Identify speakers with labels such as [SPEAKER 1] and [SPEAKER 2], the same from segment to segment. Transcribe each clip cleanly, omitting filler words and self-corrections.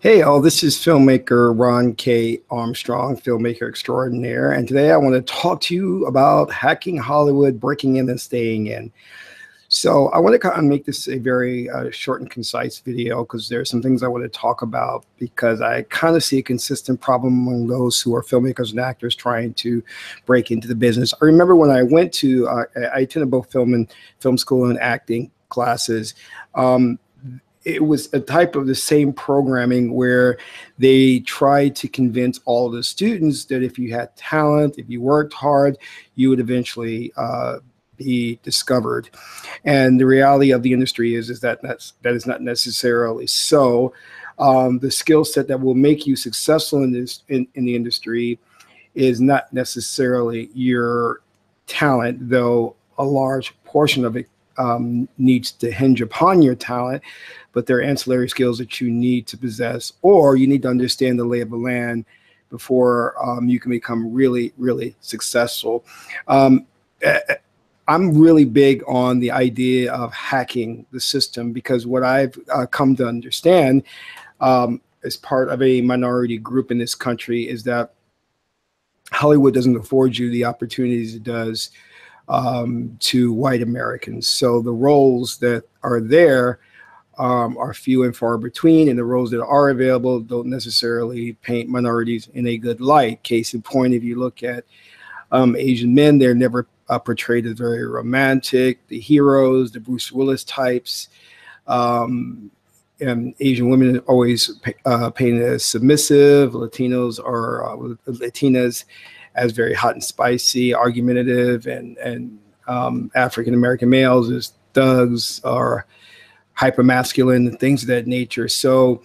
[SPEAKER 1] Hey, all, this is filmmaker Ron K. Armstrong, filmmaker extraordinaire. And today I want to talk to you about hacking Hollywood, breaking in and staying in. So I want to kind of make this a very short and concise video because there are some things I want to talk about because I kind of see a consistent problem among those who are filmmakers and actors trying to break into the business. I remember when I went to, I attended both film school and acting classes. It was a type of the same programming where they tried to convince all of the students that if you had talent, if you worked hard, you would eventually be discovered. And the reality of the industry is that that is not necessarily so. The skill set that will make you successful in the industry is not necessarily your talent, though a large portion of it needs to hinge upon your talent, but there are ancillary skills that you need to possess, or you need to understand the lay of the land before you can become really, really successful. I'm really big on the idea of hacking the system because what I've come to understand as part of a minority group in this country is that Hollywood doesn't afford you the opportunities it does to white Americans. So the roles that are there are few and far between, and the roles that are available don't necessarily paint minorities in a good light. Case in point, if you look at Asian men, they're never portrayed as very romantic. The heroes, the Bruce Willis types, and Asian women are always painted as submissive. Latinos are Latinas as very hot and spicy, argumentative, and African American males as thugs or hypermasculine and things of that nature. So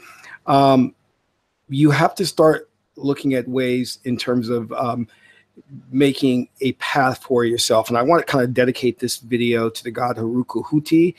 [SPEAKER 1] you have to start looking at ways in terms of making a path for yourself. And I want to kind of dedicate this video to the god Heruka Huti,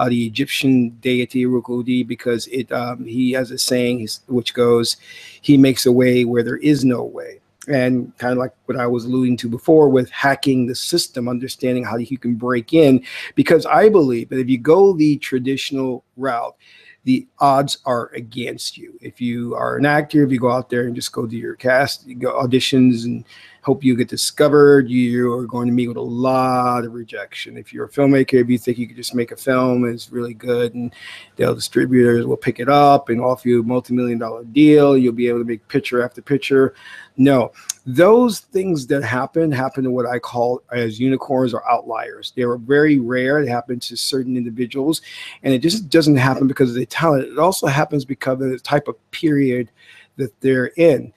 [SPEAKER 1] the Egyptian deity Heruka Huti, because he has a saying which goes, he makes a way where there is no way. And kind of like what I was alluding to before with hacking the system, understanding how you can break in, because I believe that if you go the traditional route, the odds are against you. If you are an actor, if you go out there and just go do your cast, you go auditions and hope you get discovered, you are going to meet with a lot of rejection. If you're a filmmaker, if you think you could just make a film and it's really good and the distributors will pick it up and offer you a multi-million-dollar deal, you'll be able to make picture after picture. No, those things that happen to what I call as unicorns or outliers. They are very rare. They happen to certain individuals, and it just doesn't happen because of the talent. It also happens because of the type of period that they're in.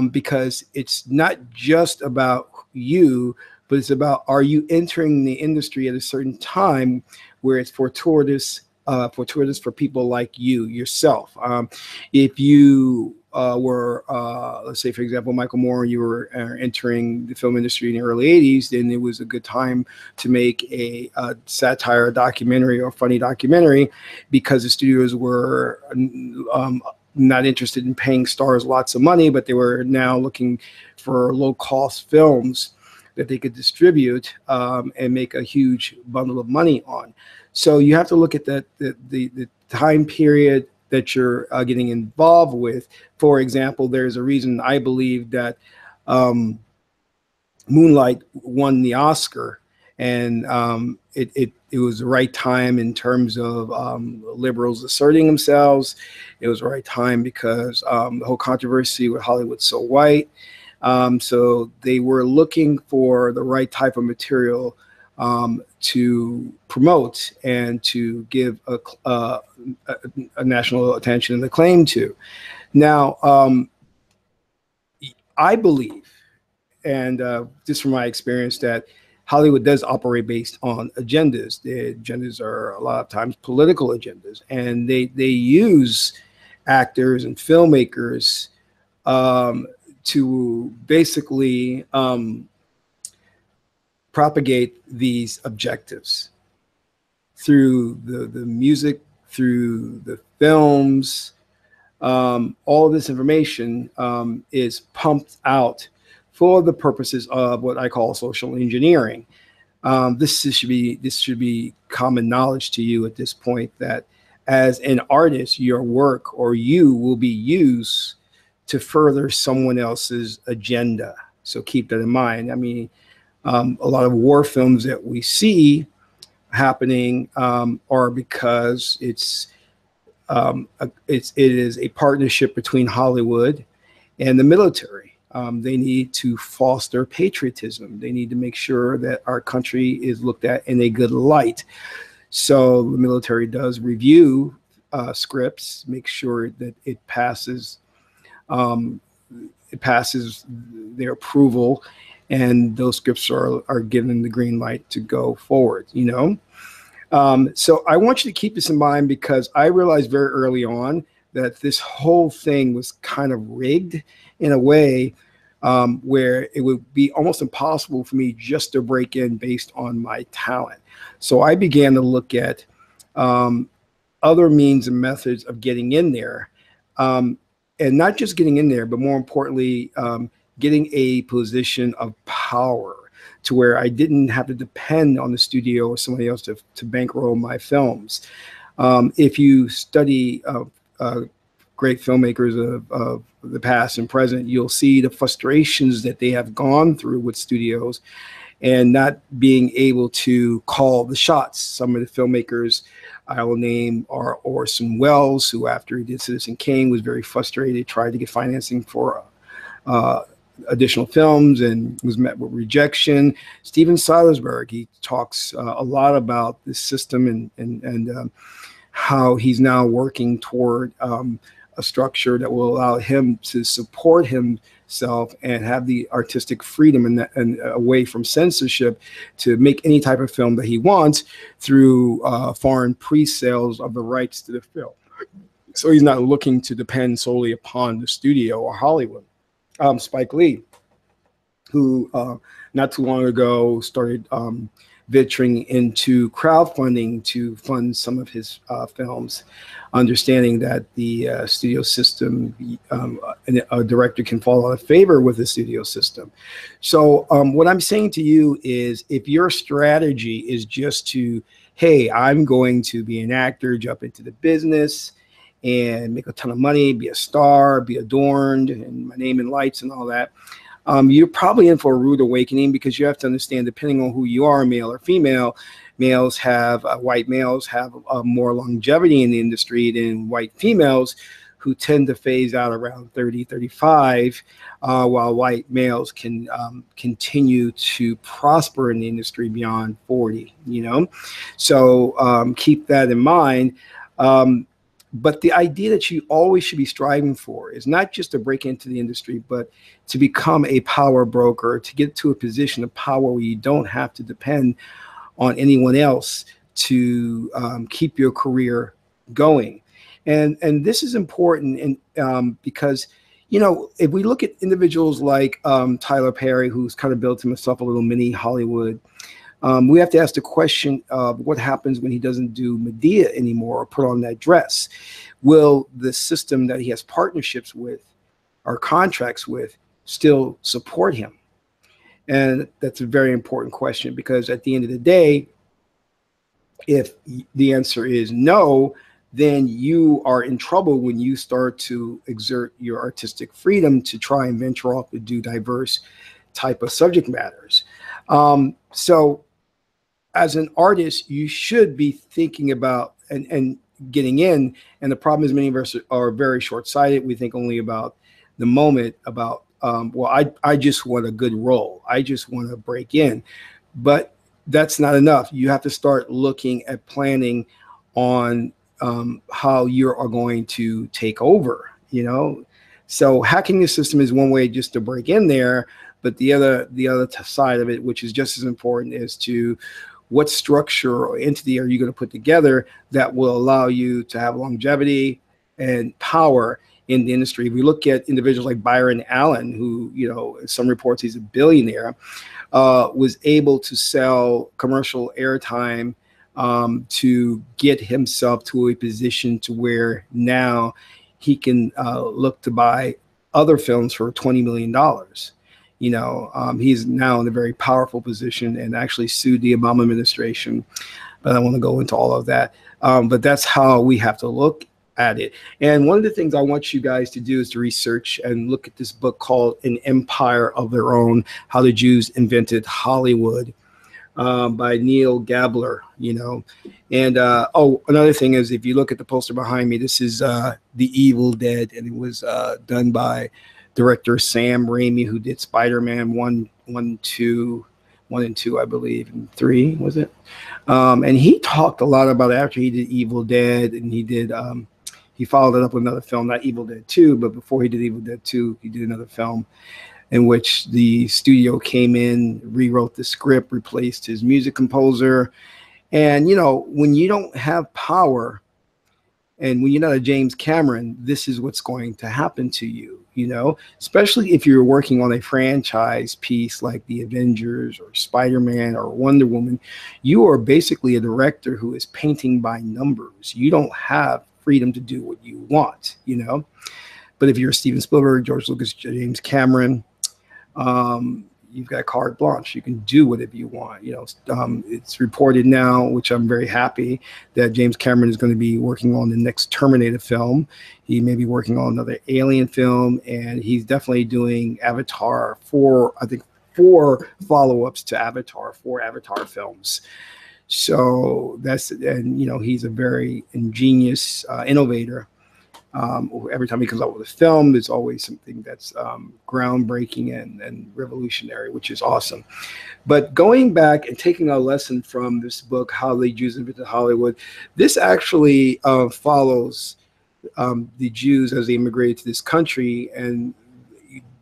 [SPEAKER 1] Because it's not just about you, but it's about, are you entering the industry at a certain time where it's fortuitous for people like you yourself. If you were, let's say, for example, Michael Moore, you were entering the film industry in the early 80s, then it was a good time to make a satire documentary or funny documentary because the studios were not interested in paying stars lots of money, but they were now looking for low-cost films that they could distribute and make a huge bundle of money on. So you have to look at the time period that you're getting involved with. For example, there's a reason I believe that Moonlight won the Oscar, and it was the right time in terms of liberals asserting themselves. It was the right time because the whole controversy with Hollywood So White. So they were looking for the right type of material to promote and to give a national attention and acclaim to. Now, I believe, and just from my experience, that Hollywood does operate based on agendas. The agendas are a lot of times political agendas, and they use actors and filmmakers to basically propagate these objectives through the music, through the films. All this information is pumped out for the purposes of what I call social engineering. This should be common knowledge to you at this point, that as an artist, your work or you will be used to further someone else's agenda. So keep that in mind. I mean, a lot of war films that we see happening are because it is a partnership between Hollywood and the military. They need to foster patriotism. They need to make sure that our country is looked at in a good light. So the military does review scripts, make sure that it passes their approval, and those scripts are given the green light to go forward, you know? So I want you to keep this in mind, because I realized very early on that this whole thing was kind of rigged in a way where it would be almost impossible for me just to break in based on my talent. So I began to look at other means and methods of getting in there, and not just getting in there, but more importantly, getting a position of power, to where I didn't have to depend on the studio or somebody else to bankroll my films. If you study great filmmakers of the past and present, you'll see the frustrations that they have gone through with studios and not being able to call the shots. Some of the filmmakers I will name are Orson Welles, who after he did Citizen Kane was very frustrated, tried to get financing for additional films and was met with rejection. Steven Soderbergh, he talks a lot about this system and how he's now working toward a structure that will allow him to support himself and have the artistic freedom and away from censorship to make any type of film that he wants through foreign pre-sales of the rights to the film. So he's not looking to depend solely upon the studio or Hollywood. Spike Lee, who not too long ago started venturing into crowdfunding to fund some of his films, understanding that the studio system, a director can fall out of favor with the studio system. So what I'm saying to you is, if your strategy is just to, hey, I'm going to be an actor, jump into the business and make a ton of money, be a star, be adorned, and my name in lights and all that, you're probably in for a rude awakening, because you have to understand, depending on who you are, male or female, males have, white males have more longevity in the industry than white females, who tend to phase out around 30, 35, while white males can continue to prosper in the industry beyond 40, you know? So keep that in mind. But the idea that you always should be striving for is not just to break into the industry, but to become a power broker, to get to a position of power where you don't have to depend on anyone else to keep your career going. And this is important because, you know, if we look at individuals like Tyler Perry, who's kind of built himself a little mini Hollywood, we have to ask the question of what happens when he doesn't do Medea anymore or put on that dress. Will the system that he has partnerships with or contracts with still support him? And that's a very important question, because at the end of the day, if the answer is no, then you are in trouble when you start to exert your artistic freedom to try and venture off to do diverse type of subject matters. So as an artist, you should be thinking about and getting in. And the problem is, many of us are very short-sighted. We think only about the moment, about, well, I just want a good role. I just want to break in. But that's not enough. You have to start looking at planning on how you are going to take over, you know? So hacking the system is one way just to break in there. But the other side of it, which is just as important, is to what structure or entity are you going to put together that will allow you to have longevity and power in the industry. If we look at individuals like Byron Allen, who, you know, some reports he's a billionaire, was able to sell commercial airtime to get himself to a position to where now he can look to buy other films for $20 million. You know, he's now in a very powerful position and actually sued the Obama administration but I don't want to go into all of that. But that's how we have to look at it. And one of the things I want you guys to do is to research and look at this book called An Empire of Their Own: How the Jews Invented Hollywood, by Neil Gabler, you know. And oh, another thing is, if you look at the poster behind me, this is The Evil Dead, and it was done by director Sam Raimi, who did Spider-Man 1, 2, and 2, I believe, and 3, was it? And he talked a lot about, after he did Evil Dead, and he did he followed it up with another film, not Evil Dead 2, but before he did Evil Dead 2, he did another film in which the studio came in, rewrote the script, replaced his music composer. And, you know, when you don't have power and when you're not a James Cameron, this is what's going to happen to you, you know, especially if you're working on a franchise piece like the Avengers or Spider-Man or Wonder Woman. You are basically a director who is painting by numbers. You don't have freedom to do what you want, you know. But if you're Steven Spielberg, George Lucas, James Cameron, you've got carte blanche. You can do whatever you want. You know, it's reported now, which I'm very happy, that James Cameron is going to be working on the next Terminator film. He may be working on another Alien film, and he's definitely doing Avatar 4, I think 4 follow-ups to Avatar, 4 Avatar films. So that's, and you know, he's a very ingenious innovator. Every time he comes out with a film, there's always something that's groundbreaking and revolutionary, which is awesome. But going back and taking a lesson from this book, How the Jews Invented Hollywood, this actually follows the Jews as they immigrated to this country, and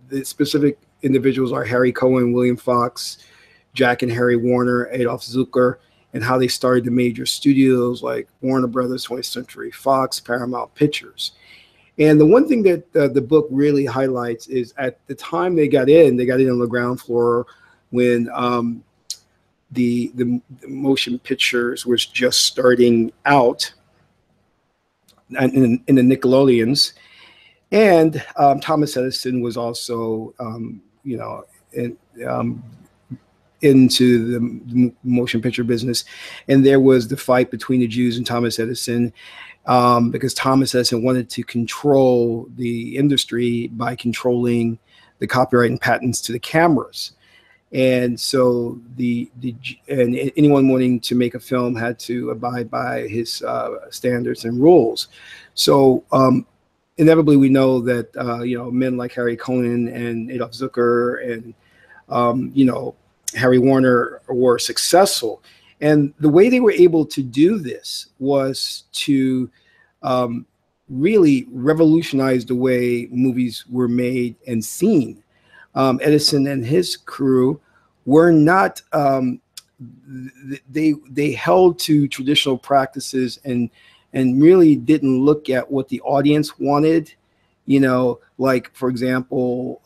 [SPEAKER 1] the specific individuals are Harry Cohen, William Fox, Jack and Harry Warner, Adolf Zukor, and how they started the major studios like Warner Brothers, 20th Century Fox, Paramount Pictures. And the one thing that the book really highlights is, at the time they got in on the ground floor when the motion pictures was just starting out in the Nickelodeons. And Thomas Edison was also, you know, into the motion picture business. And there was the fight between the Jews and Thomas Edison, because Thomas Edison wanted to control the industry by controlling the copyright and patents to the cameras. And so and anyone wanting to make a film had to abide by his standards and rules. So inevitably, we know that you know, men like Harry Cohen and Adolf Zukor and you know, Harry Warner were successful. And the way they were able to do this was to really revolutionize the way movies were made and seen. Edison and his crew were not, they held to traditional practices and really didn't look at what the audience wanted. You know, like, for example,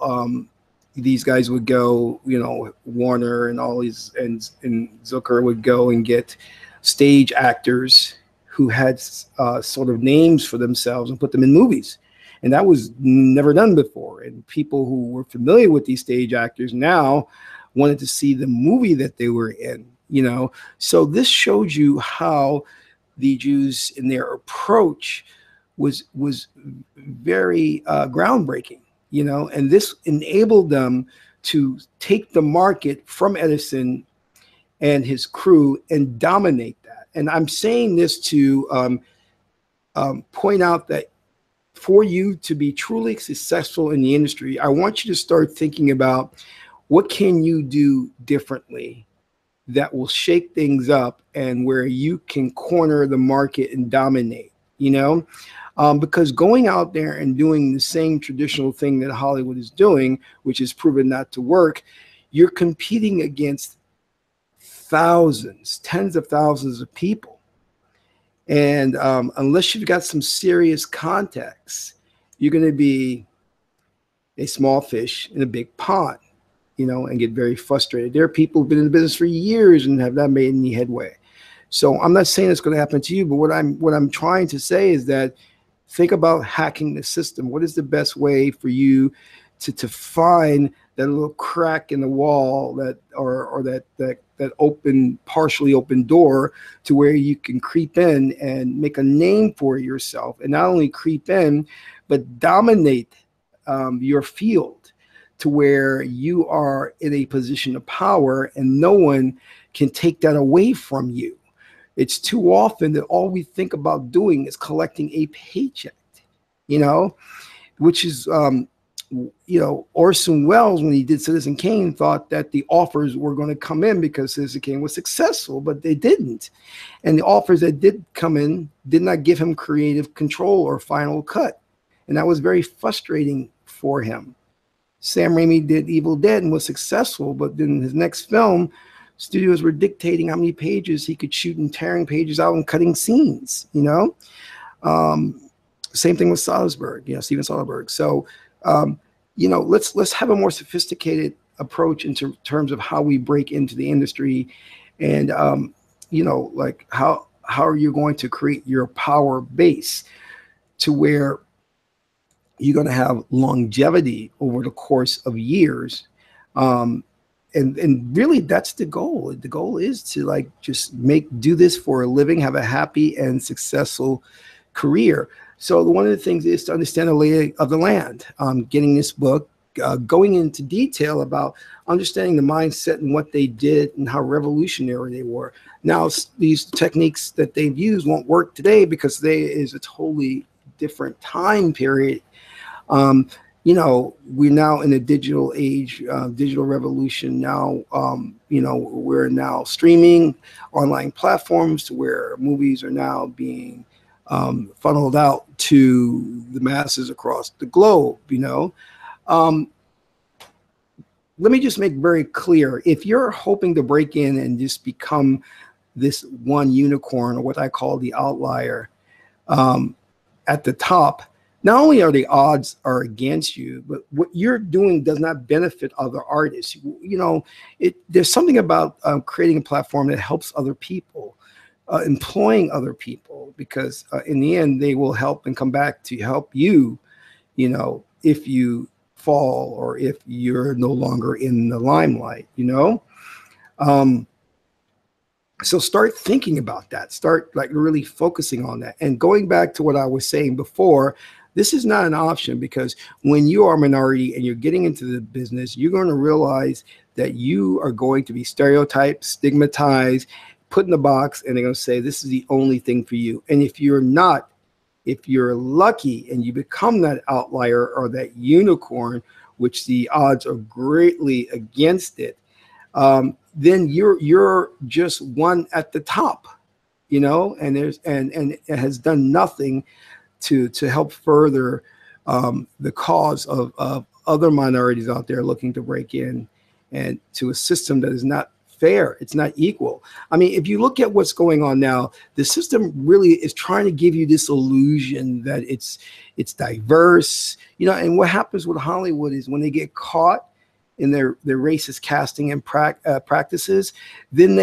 [SPEAKER 1] these guys would go, you know, Warner and all these, and Zukor would go and get stage actors who had sort of names for themselves and put them in movies. And that was never done before. And people who were familiar with these stage actors now wanted to see the movie that they were in, you know. So this showed you how the Jews, in their approach, was very groundbreaking. You know, and this enabled them to take the market from Edison and his crew and dominate that. And I'm saying this to point out that for you to be truly successful in the industry, I want you to start thinking about, what can you do differently that will shake things up and where you can corner the market and dominate, you know? Because going out there and doing the same traditional thing that Hollywood is doing, which is proven not to work, you're competing against thousands, tens of thousands of people. And unless you've got some serious contacts, you're going to be a small fish in a big pond, you know, and get very frustrated. There are people who've been in the business for years and have not made any headway. So I'm not saying it's going to happen to you, but what I'm trying to say is that, think about hacking the system. What is the best way for you to find that little crack in the wall that that partially open door to where you can creep in and make a name for yourself, and not only creep in, but dominate your field to where you are in a position of power and no one can take that away from you. It's too often that all we think about doing is collecting a paycheck, you know, which is, Orson Welles, when he did Citizen Kane, thought that the offers were going to come in because Citizen Kane was successful, but they didn't. And the offers that did come in did not give him creative control or final cut. And that was very frustrating for him. Sam Raimi did Evil Dead and was successful, but then his next film, studios were dictating how many pages he could shoot and tearing pages out and cutting scenes, Same thing with Soderbergh, Steven Soderbergh. So, let's have a more sophisticated approach in terms of how we break into the industry, and like how are you going to create your power base to where you're going to have longevity over the course of years, and really that's the goal. The goal is to just do this for a living, have a happy and successful career. So one of the things is to understand the lay of the land. Getting this book, going into detail about understanding the mindset and what they did and how revolutionary they were. Now, these techniques that they've used won't work today because today is a totally different time period. We're now in a digital age, digital revolution now. We're now streaming online platforms to where movies are now being funneled out to the masses across the globe. Let me just make very clear, if you're hoping to break in and just become this one unicorn, or what I call the outlier, at the top, not only are the odds are against you, but what you're doing does not benefit other artists. There's something about creating a platform that helps other people, employing other people, because in the end, they will help and come back to help you, if you fall or if you're no longer in the limelight, So start thinking about that. Start really focusing on that. And going back to what I was saying before, this is not an option, because when you are a minority and you're getting into the business, you're going to realize that you are going to be stereotyped, stigmatized, put in the box, and they're going to say, this is the only thing for you. And if you're not, if you're lucky and you become that outlier or that unicorn, which the odds are greatly against it, then you're just one at the top, and it has done nothing to help further the cause of other minorities out there looking to break in and to a system that is not fair. It's not equal. I mean, if you look at what's going on now, the system really is trying to give you this illusion that it's diverse, and what happens with Hollywood is when they get caught in their racist casting and practices, then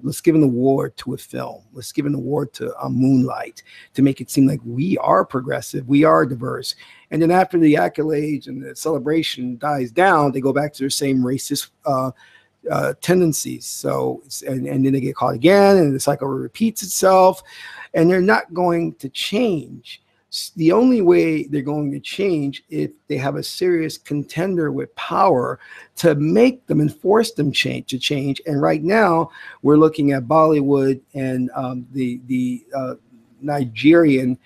[SPEAKER 1] let's give an award to a film. Let's give an award to Moonlight to make it seem like we are progressive, we are diverse. And then after the accolades and the celebration dies down, they go back to their same racist tendencies. So, and then they get caught again, and the cycle repeats itself, and they're not going to change. The only way they're going to change if they have a serious contender with power to make them and force them to change. And right now, we're looking at Bollywood and the Nigerian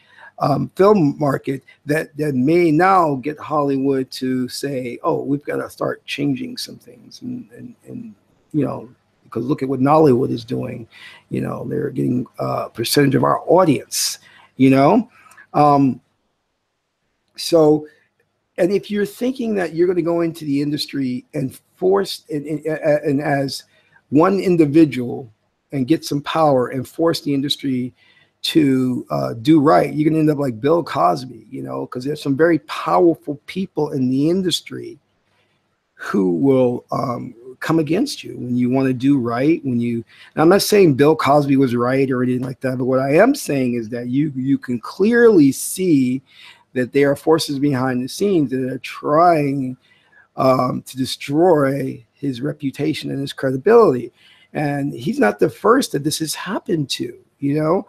[SPEAKER 1] film market that may now get Hollywood to say, oh, we've got to start changing some things, and because look at what Nollywood is doing. They're getting a percentage of our audience. So, and if you're thinking that you're going to go into the industry and force and as one individual and get some power and force the industry to do right, you're going to end up like Bill Cosby, because there's some very powerful people in the industry who will come against you when you want to do right. And I'm not saying Bill Cosby was right or anything like that, but what I am saying is that you can clearly see that there are forces behind the scenes that are trying to destroy his reputation and his credibility. And he's not the first that this has happened to, you know.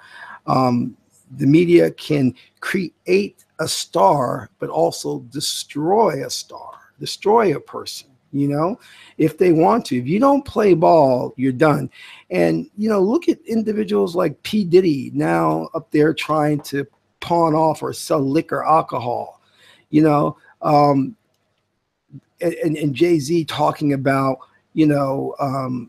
[SPEAKER 1] The media can create a star, but also destroy a star, destroy a person, you know, if they want to. If you don't play ball, you're done. And, you know, look at individuals like P. Diddy now up there trying to pawn off or sell liquor, alcohol, you know, and Jay-Z talking about, you know,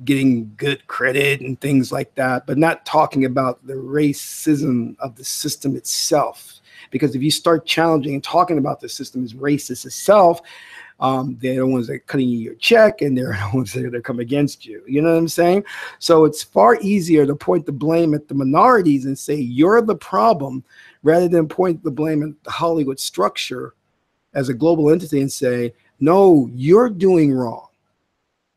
[SPEAKER 1] getting good credit and things like that, but not talking about the racism of the system itself. Because if you start challenging and talking about the system as racist itself, they're the ones that are cutting you your check, and they're the ones that are come against you. You know what I'm saying? So it's far easier to point the blame at the minorities and say you're the problem, rather than point the blame at the Hollywood structure as a global entity and say, no, you're doing wrong.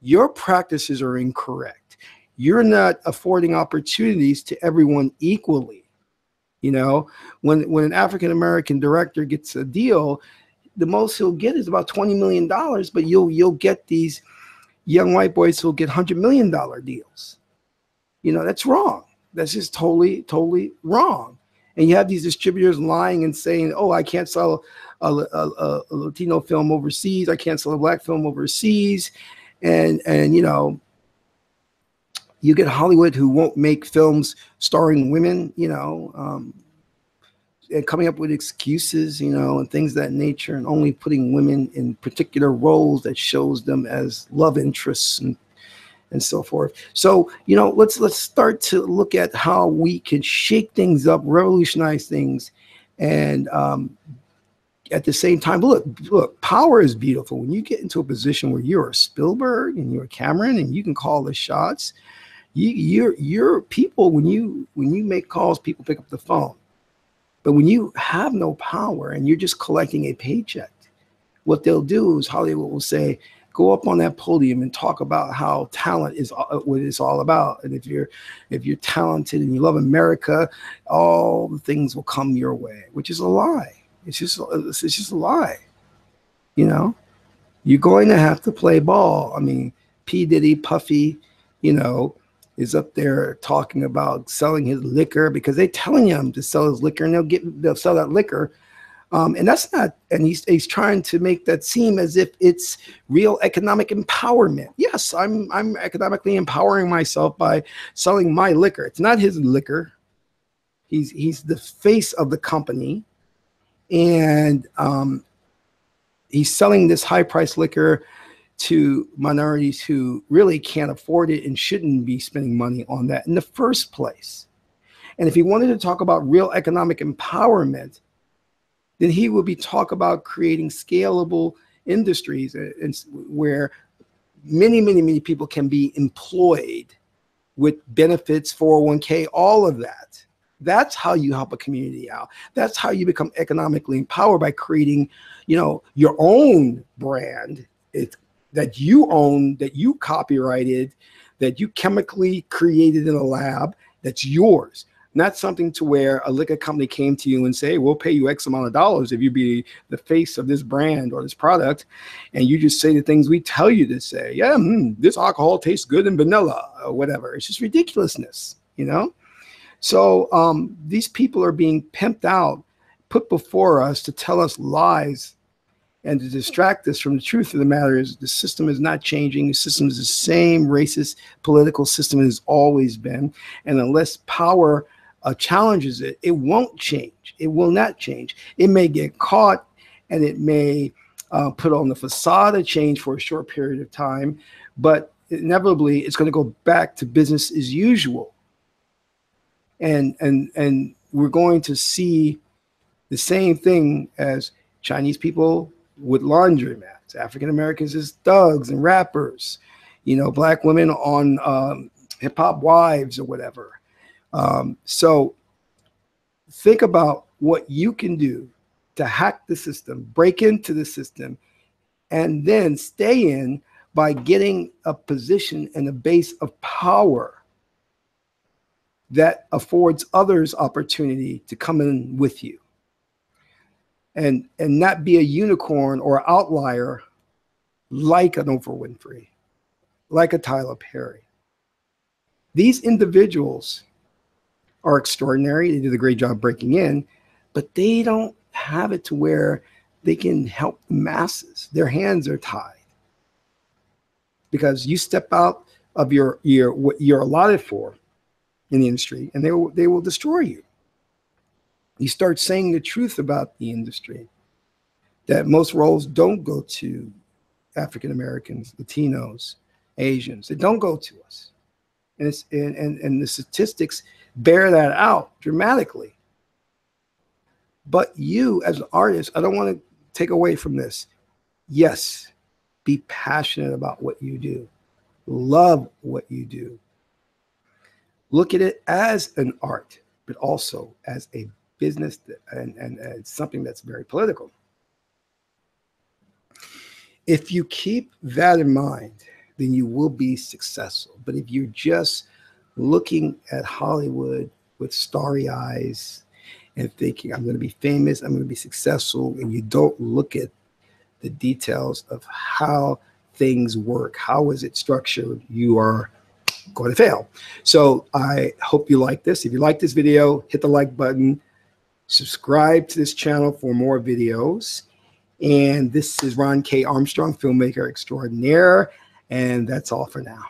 [SPEAKER 1] Your practices are incorrect. You're not affording opportunities to everyone equally. You know, when an African-American director gets a deal, the most he'll get is about $20 million, but you'll get these young white boys who'll get $100 million deals. You know, that's wrong. That's just totally wrong. And you have these distributors lying and saying, oh, I can't sell a Latino film overseas. I can't sell a black film overseas. And you know, you get Hollywood who won't make films starring women, you know, and coming up with excuses, you know, and things of that nature, and only putting women in particular roles that shows them as love interests and so forth. So, you know, let's start to look at how we can shake things up, revolutionize things, and at the same time, look, power is beautiful. When you get into a position where you're a Spielberg and you're a Cameron and you can call the shots, you're people. When you make calls, people pick up the phone. But when you have no power and you're just collecting a paycheck, what they'll do is Hollywood will say, go up on that podium and talk about how talent is what it's all about. And if you're talented and you love America, all the things will come your way, which is a lie. It's just a lie. You know, you're going to have to play ball. I mean, P. Diddy, Puffy, you know, is up there talking about selling his liquor because they're telling him to sell his liquor, and they'll sell that liquor. And that's not, and he's trying to make that seem as if it's real economic empowerment. Yes, I'm economically empowering myself by selling my liquor. It's not his liquor. He's the face of the company. And he's selling this high-priced liquor to minorities who really can't afford it and shouldn't be spending money on that in the first place. And if he wanted to talk about real economic empowerment, then he would be talk about creating scalable industries where many people can be employed with benefits, 401k, all of that. That's how you help a community out. That's how you become economically empowered, by creating, you know, your own brand that you own, that you copyrighted, that you chemically created in a lab, that's yours. Not something to where a liquor company came to you and say, hey, we'll pay you X amount of dollars if you be the face of this brand or this product. And you just say the things we tell you to say. Yeah, this alcohol tastes good in vanilla or whatever. It's just ridiculousness, you know? So these people are being pimped out, put before us to tell us lies and to distract us from the truth of the matter is the system is not changing. The system is the same racist political system it has always been. And unless power challenges it, it won't change. It will not change. It may get caught and it may put on the facade of change for a short period of time, but inevitably it's going to go back to business as usual. And we're going to see the same thing as Chinese people with laundromats, African Americans as thugs and rappers, you know, black women on hip hop wives or whatever. So think about what you can do to hack the system, break into the system, and then stay in by getting a position and a base of power that affords others opportunity to come in with you, and not be a unicorn or outlier like an Oprah Winfrey. like a Tyler Perry. These individuals are extraordinary. They did a great job breaking in, but they don't have it to where they can help the masses. Their hands are tied because you step out of what you're allotted for in the industry, and they will destroy you. You start saying the truth about the industry, that most roles don't go to African Americans, Latinos, Asians. They don't go to us. And the statistics bear that out dramatically. But you, as an artist, I don't want to take away from this. Yes, be passionate about what you do. Love what you do. Look at it as an art, but also as a business and something that's very political. If you keep that in mind, then you will be successful. But if you're just looking at Hollywood with starry eyes and thinking, I'm going to be famous, I'm going to be successful, and you don't look at the details of how things work, how is it structured, you are going to fail. So I hope you like this. If you like this video, hit the like button, subscribe to this channel for more videos. And this is Ron K. Armstrong, filmmaker extraordinaire. And that's all for now.